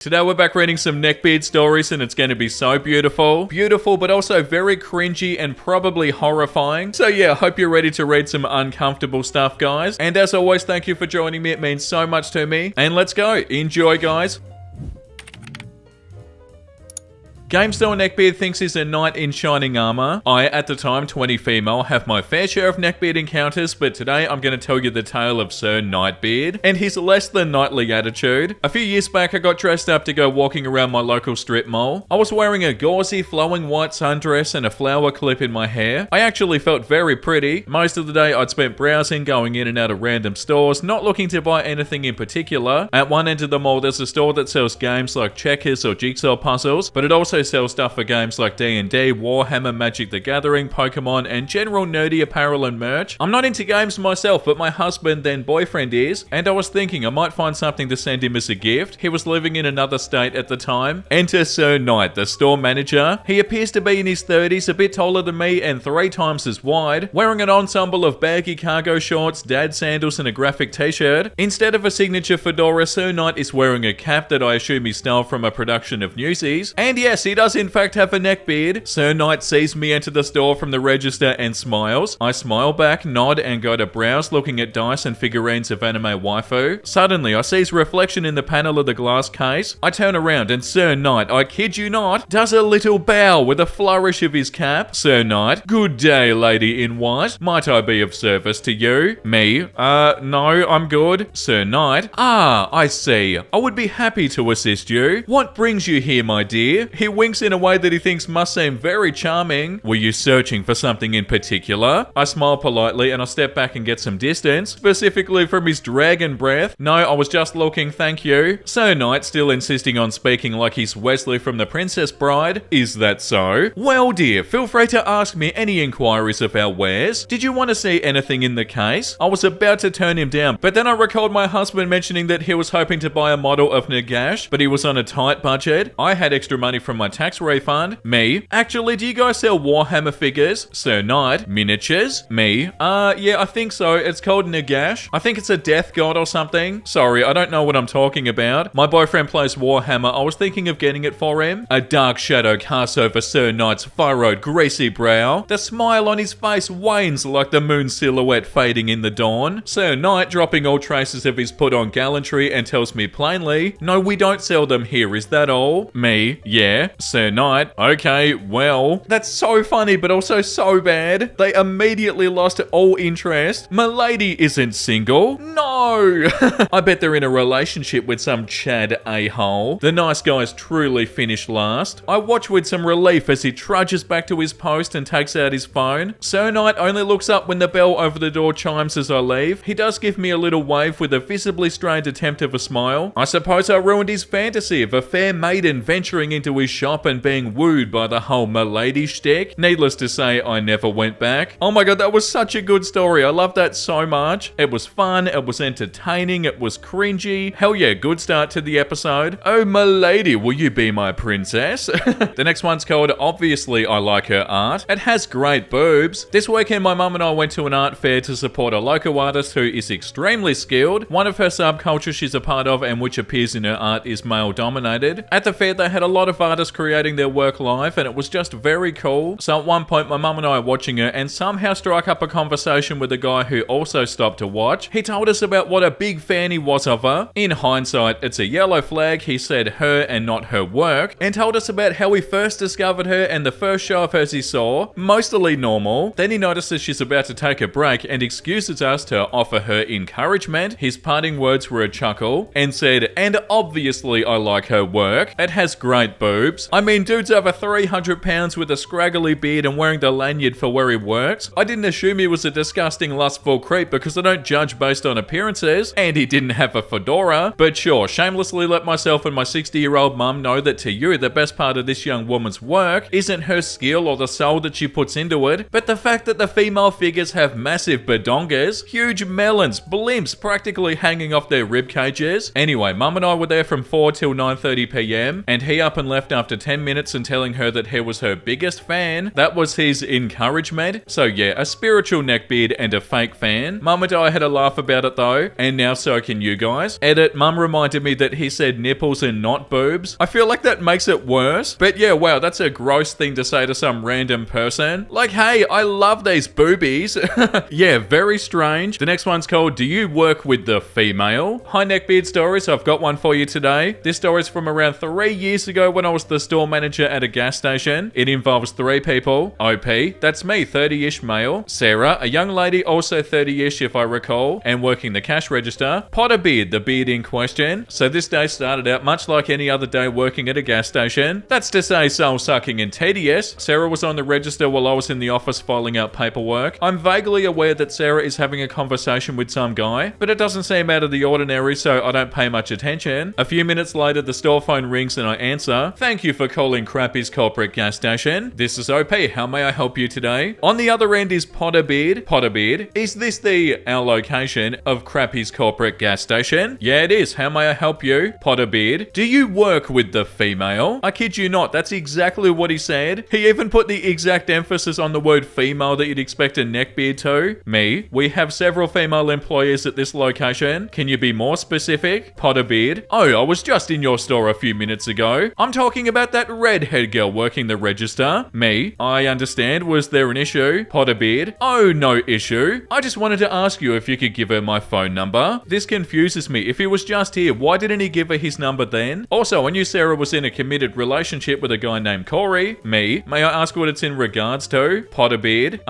Today we're back reading some Neckbeard stories and it's going to be so beautiful. Beautiful but also very cringy and probably horrifying. So yeah, hope you're ready to read some uncomfortable stuff, guys. And as always, thank you for joining me. It means so much to me. And let's go. Enjoy, guys. GameStore Neckbeard thinks he's a knight in shining armor. I, at the time 20 female, have my fair share of Neckbeard encounters, but today I'm going to tell you the tale of Sir Neckbeard and his less than knightly attitude. A few years back, I got dressed up to go walking around my local strip mall. I was wearing a gauzy, flowing white sundress and a flower clip in my hair. I actually felt very pretty. Most of the day I'd spent browsing, going in and out of random stores, not looking to buy anything in particular. At one end of the mall, there's a store that sells games like checkers or jigsaw puzzles, but it also sells stuff for games like D&D, Warhammer, Magic the Gathering, Pokemon, and general nerdy apparel and merch. I'm not into games myself, but my husband, then boyfriend, is, and I was thinking I might find something to send him as a gift. He was living in another state at the time. Enter Sir Knight, the store manager. He appears to be in his 30s, a bit taller than me and 3 times as wide, wearing an ensemble of baggy cargo shorts, dad sandals, and a graphic t-shirt. Instead of a signature fedora, Sir Knight is wearing a cap that I assume he stole from a production of Newsies. And yes, he does in fact have a neckbeard. Sir Knight sees me enter the store from the register and smiles. I smile back, nod, and go to browse, looking at dice and figurines of anime waifu. Suddenly, I see his reflection in the panel of the glass case. I turn around and Sir Knight, I kid you not, does a little bow with a flourish of his cap. Sir Knight, good day, lady in white. Might I be of service to you? Me, no, I'm good. Sir Knight, I see. I would be happy to assist you. What brings you here, my dear? He winks in a way that he thinks must seem very charming. Were you searching for something in particular? I smile politely and I step back and get some distance, specifically from his dragon breath. No, I was just looking, thank you. Sir Knight, still insisting on speaking like he's Wesley from The Princess Bride. Is that so? Well, dear, feel free to ask me any inquiries of our wares. Did you want to see anything in the case? I was about to turn him down, but then I recalled my husband mentioning that he was hoping to buy a model of Nagash, but he was on a tight budget. I had extra money from my tax refund. Me, actually, do you guys sell Warhammer figures? Sir Knight, miniatures? Me, yeah, I think so. It's called Nagash. I think it's a death god or something. Sorry, I don't know what I'm talking about. My boyfriend plays Warhammer. I was thinking of getting it for him. A dark shadow casts over Sir Knight's furrowed, greasy brow. The smile on his face wanes like the moon silhouette fading in the dawn. Sir Knight, dropping all traces of his put-on gallantry, and tells me plainly, no, we don't sell them here, is that all? Me, yeah. Sir Knight, okay, well, that's so funny but also so bad. They immediately lost all interest. Milady isn't single. No! I bet they're in a relationship with some Chad a-hole. The nice guys truly finished last. I watch with some relief as he trudges back to his post and takes out his phone. Sir Knight only looks up when the bell over the door chimes as I leave. He does give me a little wave with a visibly strained attempt of a smile. I suppose I ruined his fantasy of a fair maiden venturing into his shop and being wooed by the whole milady shtick. Needless to say, I never went back. Oh my god, that was such a good story. I love that so much. It was fun, it was entertaining, it was cringy. Hell yeah, good start to the episode. Oh milady, will you be my princess? The next one's called Obviously I Like Her Art. It has great boobs. This weekend my mum and I went to an art fair to support a local artist who is extremely skilled. One of her subcultures she's a part of and which appears in her art is male dominated. At the fair they had a lot of artists creating their work live and it was just very cool. So at one point my mum and I are watching her and somehow struck up a conversation with a guy who also stopped to watch. He told us about what a big fan he was of her. In hindsight, it's a yellow flag. He said her and not her work, and told us about how he first discovered her and the first show of hers he saw. Mostly normal. Then he notices she's about to take a break and excuses us to offer her encouragement. His parting words were a chuckle and said, and obviously I like her work. It has great boobs. I mean, dude's over 300 pounds with a scraggly beard and wearing the lanyard for where he works. I didn't assume he was a disgusting lustful creep because I don't judge based on appearances, and he didn't have a fedora. But sure, shamelessly let myself and my 60-year-old mum know that to you the best part of this young woman's work isn't her skill or the soul that she puts into it, but the fact that the female figures have massive badongas, huge melons, blimps practically hanging off their rib cages. Anyway, mum and I were there from 4 till 9:30 p.m. and he up and left after after 10 minutes and telling her that he was her biggest fan. That was his encouragement. So yeah, a spiritual neckbeard and a fake fan. Mum and I had a laugh about it though, and now so can you guys. Edit, Mum reminded me that he said nipples and not boobs. I feel like that makes it worse. But yeah, wow, that's a gross thing to say to some random person. Like, hey, I love these boobies. Yeah, very strange. The next one's called, do you work with the female? Hi Neckbeard Stories, I've got one for you today. This story is from around 3 years ago when I was the store manager at a gas station. It involves 3 people. OP, that's me, 30-ish male. Sarah, a young lady, also 30-ish if I recall, and working the cash register. Potterbeard, the beard in question. So this day started out much like any other day working at a gas station. That's to say soul-sucking and tedious. Sarah was on the register while I was in the office filing out paperwork. I'm vaguely aware that Sarah is having a conversation with some guy, but it doesn't seem out of the ordinary, so I don't pay much attention. A few minutes later, the store phone rings and I answer. Thank you for calling Crappy's Corporate Gas Station. This is OP. How may I help you today? On the other end is Potterbeard. Potterbeard, is this our location of Crappy's Corporate Gas Station? Yeah, it is. How may I help you? Potterbeard, do you work with the female? I kid you not, that's exactly what he said. He even put the exact emphasis on the word female that you'd expect a neckbeard to. Me, we have several female employees at this location. Can you be more specific? Potterbeard, oh, I was just in your store a few minutes ago. I'm talking about that redhead girl working the register. Me, I understand. Was there an issue? Potterbeard, oh, no issue. I just wanted to ask you if you could give her my phone number. This confuses me. If he was just here, why didn't he give her his number then? Also, I knew Sarah was in a committed relationship with a guy named Corey. Me, may I ask what it's in regards to? Potterbeard,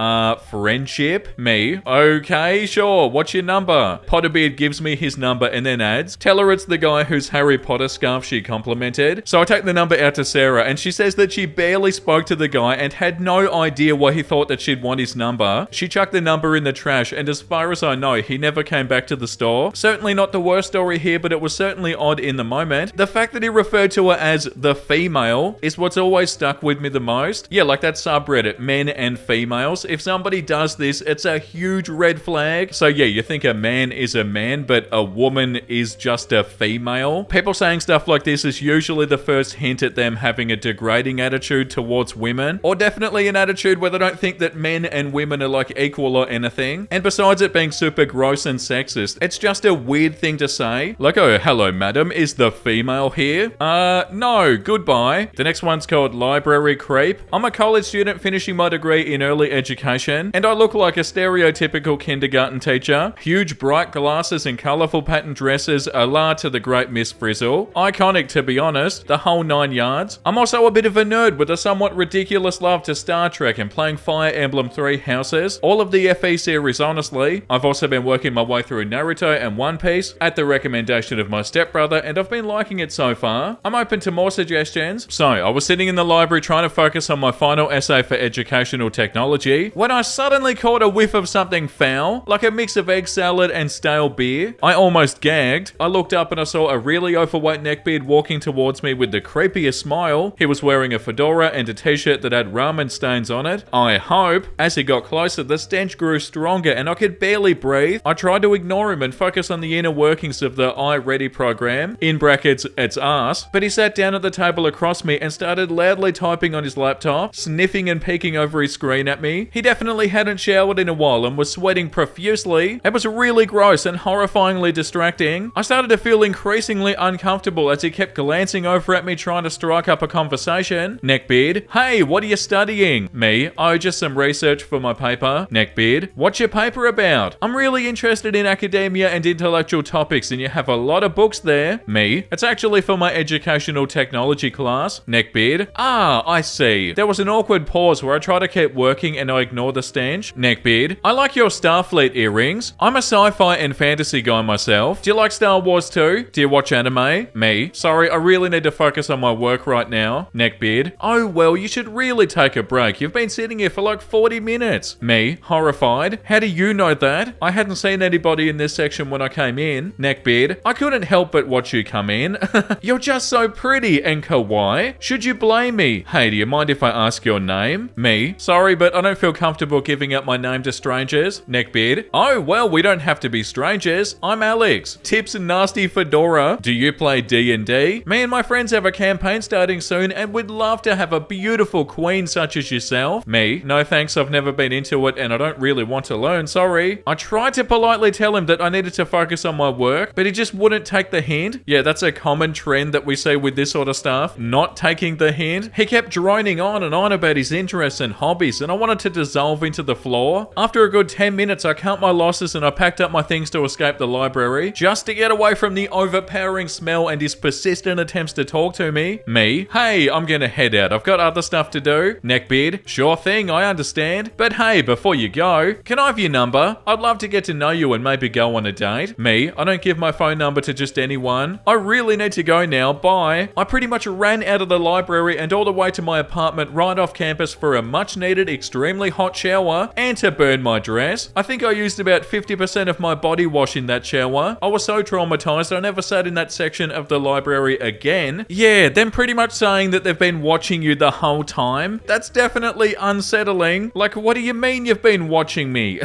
friendship. Me, okay, sure. What's your number? Potterbeard gives me his number and then adds, tell her it's the guy whose Harry Potter scarf she complimented. So I take the number out to Sarah and she says that she barely spoke to the guy and had no idea why he thought that she'd want his number. She chucked the number in the trash, and as far as I know, he never came back to the store. Certainly not the worst story here, but it was certainly odd in the moment. The fact that he referred to her as the female is what's always stuck with me the most. Yeah, like that subreddit, men and females. If somebody does this, it's a huge red flag. So yeah, you think a man is a man, but a woman is just a female. People saying stuff like this is usually the first hint at them having a degrading attitude towards women, or definitely an attitude where they don't think that men and women are like equal or anything. And besides it being super gross and sexist, it's just a weird thing to say. Like, oh, hello madam, is the female here? No, goodbye. The next one's called Library Creep. I'm a college student finishing my degree in early education, and I look like a stereotypical kindergarten teacher. Huge bright glasses and colourful patterned dresses, a la to the great Miss Frizzle. Iconic to be honest, the whole 9 yards. I'm also a bit of a nerd with a somewhat ridiculous love to Star Trek and playing Fire Emblem 3 houses. All of the FE series honestly. I've also been working my way through Naruto and One Piece at the recommendation of my stepbrother, and I've been liking it so far. I'm open to more suggestions. So, I was sitting in the library trying to focus on my final essay for educational technology when I suddenly caught a whiff of something foul, like a mix of egg salad and stale beer. I almost gagged. I looked up and I saw a really overweight neckbeard walking towards me with the creepiest smile. He was wearing a fedora and a t-shirt that had ramen stains on it. I hope. As he got closer, the stench grew stronger and I could barely breathe. I tried to ignore him and focus on the inner workings of the iReady program, in brackets, its ass, but he sat down at the table across me and started loudly typing on his laptop, sniffing and peeking over his screen at me. He definitely hadn't showered in a while and was sweating profusely. It was really gross and horrifyingly distracting. I started to feel increasingly uncomfortable as he kept glancing over at me trying to strike up a conversation. Neckbeard, hey, what are you studying? Me, oh, just some research for my paper. Neckbeard, what's your paper about? I'm really interested in academia and intellectual topics and you have a lot of books there. Me, it's actually for my educational technology class. Neckbeard, ah, I see. There was an awkward pause where I try to keep working and I ignore the stench. Neckbeard, I like your Starfleet earrings. I'm a sci-fi and fantasy guy myself. Do you like Star Wars too? Do you watch anime? Me, sorry, I really need to focus on my work right now. Neckbeard, oh well, you should really take a break. You've been sitting here for like 40 minutes. Me, horrified, how do you know that? I hadn't seen anybody in this section when I came in. Neckbeard, I couldn't help but watch you come in. You're just so pretty and kawaii. Should you blame me? Hey, do you mind if I ask your name? Me, sorry, but I don't feel comfortable giving out my name to strangers. Neckbeard, oh well, we don't have to be strangers. I'm Alex. Tips and nasty fedora. Do you play D&D? Me and my friends have a campaign starting soon and would love to have a beautiful queen such as yourself. Me, no thanks, I've never been into it and I don't really want to learn, sorry. I tried to politely tell him that I needed to focus on my work, but he just wouldn't take the hint. Yeah, that's a common trend that we see with this sort of stuff, not taking the hint. He kept droning on and on about his interests and hobbies, and I wanted to dissolve into the floor. After a good 10 minutes, I cut my losses and I packed up my things to escape the library, just to get away from the overpowering smell and his persistent attempts to talk to me. Me, hey, I'm gonna head out, I've got other stuff to do. Neckbeard, sure thing, I understand. But hey, before you go, can I have your number? I'd love to get to know you and maybe go on a date. Me, I don't give my phone number to just anyone. I really need to go now, bye. I pretty much ran out of the library and all the way to my apartment right off campus for a much needed, extremely hot shower and to burn my dress. I think I used about 50% of my body wash in that shower. I was so traumatized I never sat in that section of the library again. Yeah, them pretty much saying that they've been watching you the whole time. That's definitely unsettling. Like, what do you mean you've been watching me?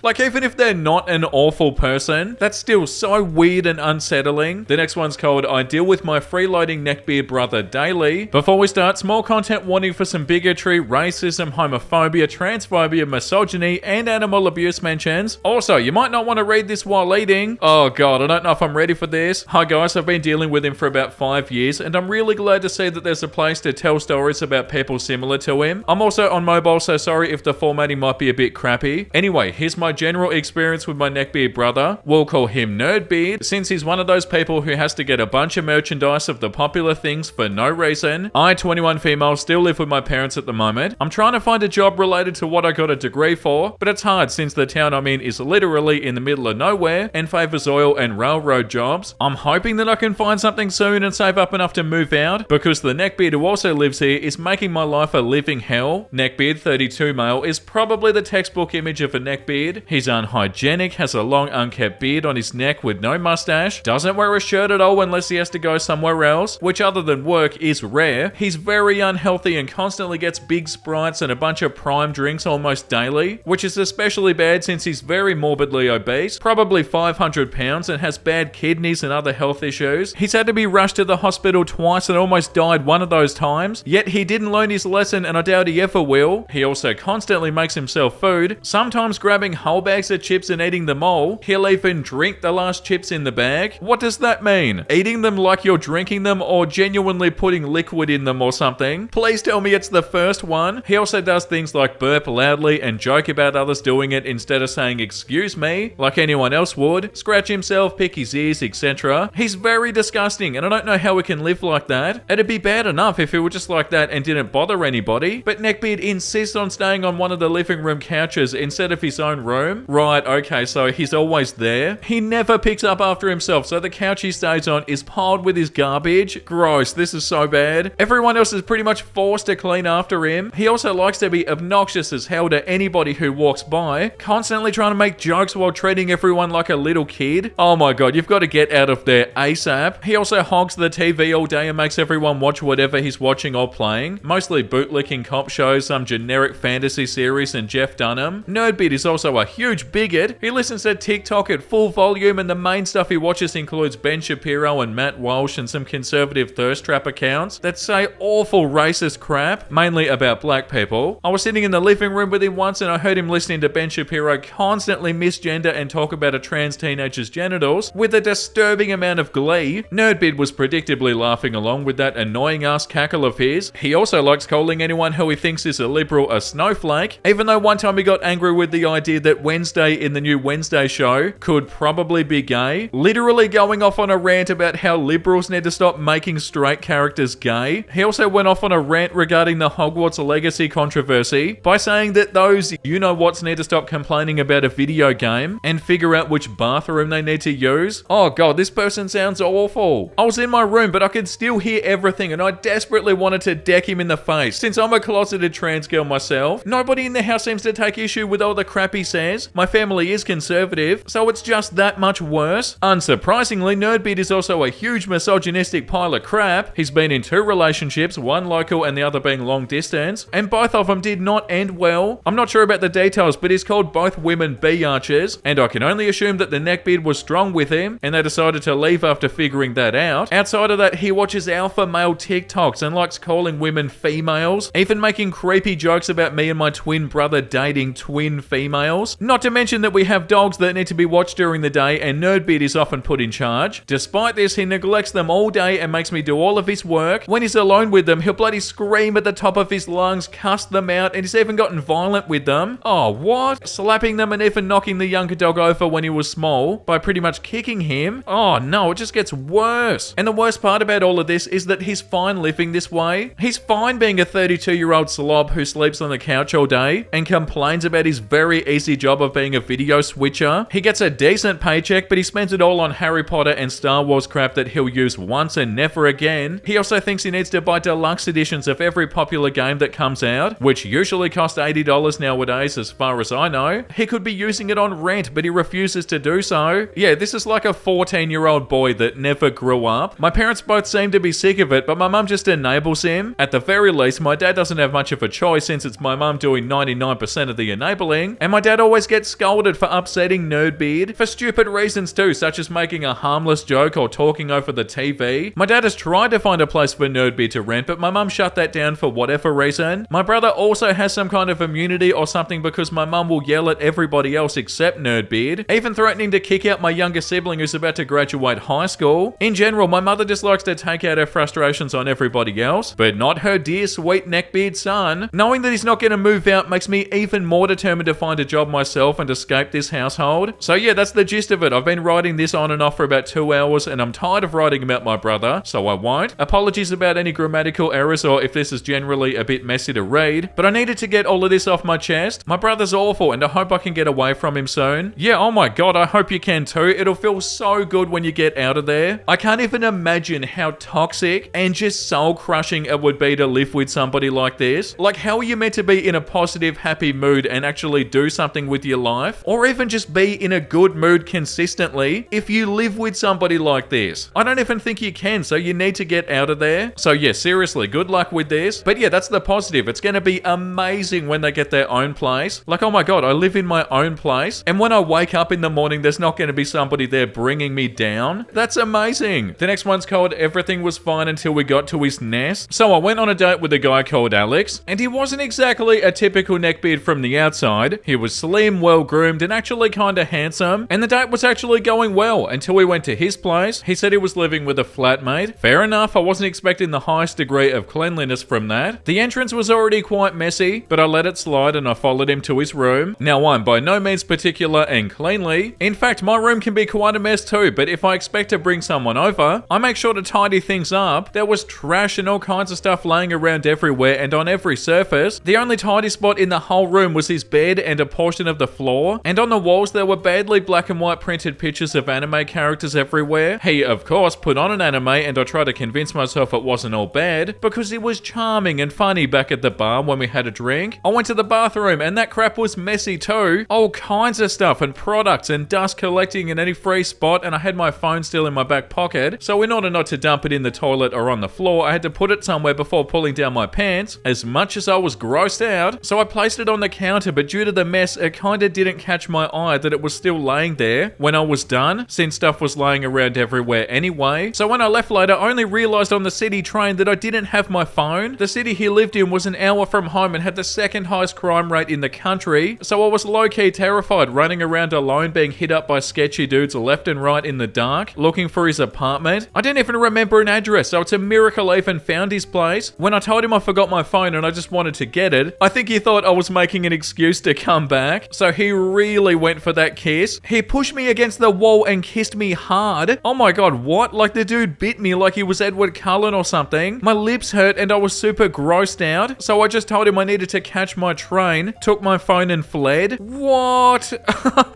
Like, even if they're not an awful person, that's still so weird and unsettling. The next one's called I deal with my freeloading neckbeard brother daily. Before we start, small content warning for some bigotry, racism, homophobia, transphobia, misogyny, and animal abuse mentions. Also, you might not want to read this while eating. Oh god, I don't know if I'm ready for this. Hi guys, I've been dealing with him for about 5 years, and I'm really glad to see that there's a place to tell stories about people similar to him. I'm also on mobile, so sorry if the formatting might be a bit crappy. Anyway, here's my general experience with my neckbeard brother. We'll call him Nerdbeard, since he's one of those people who has to get a bunch of merchandise of the popular things for no reason. I, 21 female, still live with my parents at the moment. I'm trying to find a job related to what I got a degree for, but it's hard since the town I'm in is literally in the middle of nowhere and favors oil and railroad jobs. I'm hoping that I can find something soon and save up enough to move out, because the neckbeard who also lives here is making my life a living hell. Neckbeard, 32 male, is probably the textbook image of a neckbeard. He's unhygienic, has a long unkept beard on his neck with no mustache, doesn't wear a shirt at all unless he has to go somewhere else, which other than work is rare. He's very unhealthy and constantly gets big Sprites and a bunch of prime drinks almost daily, which is especially bad since he's very morbidly obese, probably 500 pounds, and has bad kidneys and other health issues. He's had to be rushed to the hospital twice and almost died one of those times, yet he didn't learn his lesson and I doubt he ever will. He also constantly makes himself food, sometimes grabbing whole bags of chips and eating them all. He'll even drink the last chips in the bag. What does that mean? Eating them like you're drinking them, or genuinely putting liquid in them or something? Please tell me it's the first one. He also does things like burp loudly and joke about others doing it instead of saying excuse me, like anyone else would, scratch himself, pick his ears, etc. He's very disgusting and I don't know how we can live like that. It'd be bad enough if he were just like that and didn't bother anybody, but Neckbeard insists on staying on one of the living room couches instead of his own room. Right, okay, so he's always there. He never picks up after himself, so the couch he stays on is piled with his garbage. Gross, this is so bad. Everyone else is pretty much forced to clean after him. He also likes to be obnoxious as hell to anybody who walks by, constantly trying to make jokes while treating everyone like a little kid. Oh my god, you've got to get out of there ASAP. He also hogs the TV all day and makes everyone watch whatever he's watching or playing, mostly bootlicking cop shows, some generic fantasy series, and Jeff Dunham. Nerdbeard is also a huge bigot. He listens to TikTok at full volume and the main stuff he watches includes Ben Shapiro and Matt Walsh and some conservative thirst trap accounts that say awful racist crap, mainly about black people. I was sitting in the living room with him once and I heard him listening to Ben Shapiro constantly misgender and talk about a trans teenager's genitals with a disturbing amount of glee. Nerdbeard was predictably laughing along with that annoying ass cackle of his. He also likes calling anyone who he thinks is a liberal a snowflake, even though one time he got angry with the idea that Wednesday in the new Wednesday show could probably be gay, literally going off on a rant about how liberals need to stop making straight characters gay. He also went off on a rant regarding the Hogwarts Legacy controversy by saying that those you-know-whats need to stop complaining about a video game and figure out which bathroom they need to use. Oh god, this person sounds awful. I was in my room, but I could still hear everything and I desperately wanted to deck him in the face. Since I'm a closeted trans girl myself, nobody in the house seems to take issue with all the crap he says. My family is conservative, so it's just that much worse. Unsurprisingly, Nerdbeard is also a huge misogynistic pile of crap. He's been in 2 relationships, one local and the other being long distance, and both of them did not end well. I'm not sure about the details, but he's called both women biatches, and I can only assume that the Neckbeard was strong with him and they decided to leave after figuring that out. Outside of that, he watches alpha male TikToks and likes calling women females, even making creepy jokes about me and my twin brother dating twin females. Not to mention that we have dogs that need to be watched during the day and Nerdbeard is often put in charge. Despite this, he neglects them all day and makes me do all of his work. When he's alone with them, he'll bloody scream at the top of his lungs, cuss them out, and he's even gotten violent with them. Oh, what? Slapping them and even knocking the younger dog over when he was small by pretty much kicking him. Oh no, it just gets worse. And the worst part about all of this is that he's fine living this way. He's fine being a 32-year-old slob who sleeps on the couch all day and complains about his very easy job of being a video switcher. He gets a decent paycheck, but he spends it all on Harry Potter and Star Wars crap that he'll use once and never again. He also thinks he needs to buy deluxe editions of every popular game that comes out, which usually cost $80 nowadays as far as I know. He could be using it on rent, but he refuses to do so. Yeah, this is like a 14-year-old boy that never grew up. My parents both seem to be sick of it, but my mum just enables him. At the very least, my dad doesn't have much of a choice since it's my mum doing 99% of the enabling, and my dad always gets scolded for upsetting Nerdbeard for stupid reasons too, such as making a harmless joke or talking over the TV. My dad has tried to find a place for Nerdbeard to rent, but my mum shut that down for whatever reason. My brother also has some kind of immunity or something because my mum will yell at everybody else except Nerdbeard, even threatening to kick out my younger sibling who's about to graduate high school. In general, my mother just likes to take out her frustrations on everybody else, but not her dear sweet Neckbeard son. Knowing that he's not going to move out makes me even more determined to find a job myself and escape this household. So yeah, that's the gist of it. I've been writing this on and off for about 2 hours and I'm tired of writing about my brother, so I won't. Apologies about any grammatical errors or if this is generally a bit messy to read, but I needed to get all of this off my chest. My brother's awful and I hope I can get away from him soon. Yeah, oh my god, I hope you can too. It'll feel so good when you get out of there. I can't even imagine how toxic and just soul crushing it would be to live with somebody like this. Like, how are you meant to be in a positive, happy mood and actually do something with your life? Or even just be in a good mood consistently if you live with somebody like this? I don't even think you can, so you need to get out of there. So yeah, seriously, good luck with this. But yeah, that's the positive. It's going to be amazing when they get their own place. Like, oh my god, I live in my own place, and when I wake up in the morning, there's not going to be somebody there bringing me down. That's amazing. The next one's called Everything Was Fine Until We Got to His Nest. So I went on a date with a guy called Alex, and he wasn't exactly a typical neckbeard from the outside. He was slim, well-groomed, and actually kinda handsome, and the date was actually going well until we went to his place. He said he was living with a flatmate. Fair enough, I wasn't expecting the highest degree of cleanliness from that. The entrance was already quite messy, but I let it slide and I followed him to his room. Now, I'm by no means particular and cleanly. In fact, my room can be quite a mess too, but if I expect to bring someone over, I make sure to tidy things up. There was trash and all kinds of stuff laying around everywhere and on every surface. The only tidy spot in the whole room was his bed and a portion of the floor, and on the walls there were badly black and white printed pictures of anime characters everywhere. He, of course, put on an anime and I tried to convince myself it wasn't all bad because he was charming and funny back at the bar when we had a drink. I went to the bathroom and that crap was messy too. All kinds of stuff and products and dust collecting in any free spot, and I had my phone still in my back pocket, so in order not to dump it in the toilet or on the floor, I had to put it somewhere before pulling down my pants. As much as I was grossed out, so I placed it on the counter, but due to the mess, it kinda didn't catch my eye that it was still laying there when I was done, since stuff was laying around everywhere anyway. So when I left later, I only realised on the city train that I didn't have my phone. The city he lived in was an hour from home and had the second highest crime rate in the country, so I was low-key terrified running around alone being hit up by sketchy dudes left and right in the dark, looking for his apartment. I didn't even remember an address, so it's a miracle I even found his place. When I told him I forgot my phone and I just wanted to get it, I think he thought I was making an excuse to come back, so he really went for that kiss. He pushed me against the wall and kissed me hard. Oh my god, what? Like the dude bit me like he was Edward Cullen or something. My lips hurt and I was super grossed out, so I just told him I needed to catch my train, took my phone and fled. What?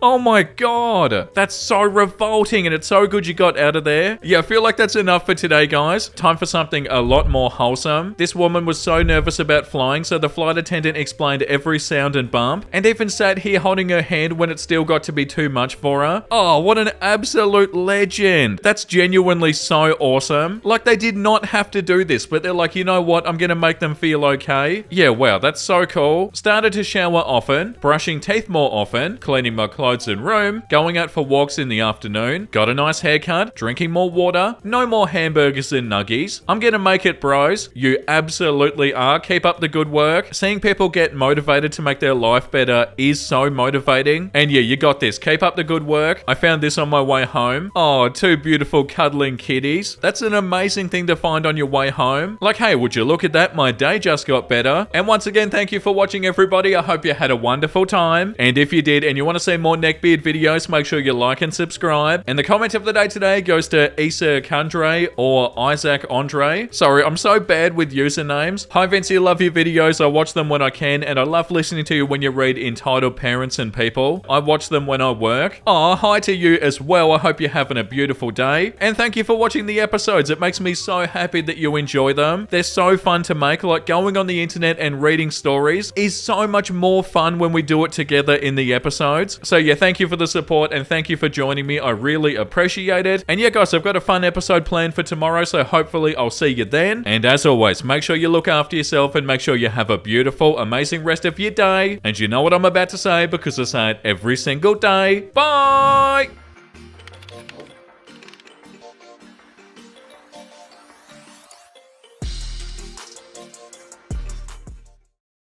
Oh my god. That's so revolting, and it's so good you got out of there. Yeah, I feel like that's enough for today, guys. Time for something a lot more wholesome. This woman was so nervous about flying, so the flight attendant explained every sound and bump, and even sat here holding her hand when it still got to be too much for her. Oh, what an absolute legend. That's genuinely so awesome. Like, they did not have to do this, but they're like, you know what, I'm gonna make them feel okay. Yeah, wow, that's so cool. Started to shower often, brushing teeth more often, cleaning my clothes and room, going out for walks in the afternoon, got a nice haircut, drinking more water, no more hamburgers and nuggets, muggies. I'm gonna make it, bros. You absolutely are. Keep up the good work. Seeing people get motivated to make their life better is so motivating. And yeah, you got this. Keep up the good work. I found this on my way home. Oh, two beautiful cuddling kitties. That's an amazing thing to find on your way home. Like, hey, would you look at that? My day just got better. And once again, thank you for watching, everybody. I hope you had a wonderful time. And if you did and you want to see more Neckbeard videos, make sure you like and subscribe. And the comment of the day today goes to Issa Kandre or Isaac Andre. Sorry, I'm so bad with usernames. Hi, Vincey. I love your videos. I watch them when I can, and I love listening to you when you read Entitled Parents and People. I watch them when I work. Oh, hi to you as well. I hope you're having a beautiful day. And thank you for watching the episodes. It makes me so happy that you enjoy them. They're so fun to make. Like, going on the internet and reading stories is so much more fun when we do it together in the episodes. So yeah, thank you for the support and thank you for joining me. I really appreciate it. And yeah, guys, I've got a fun episode planned for tomorrow, so hopefully I'll see you then. And as always, make sure you look after yourself and make sure you have a beautiful, amazing rest of your day. And you know what I'm about to say because I say it every single day. Bye!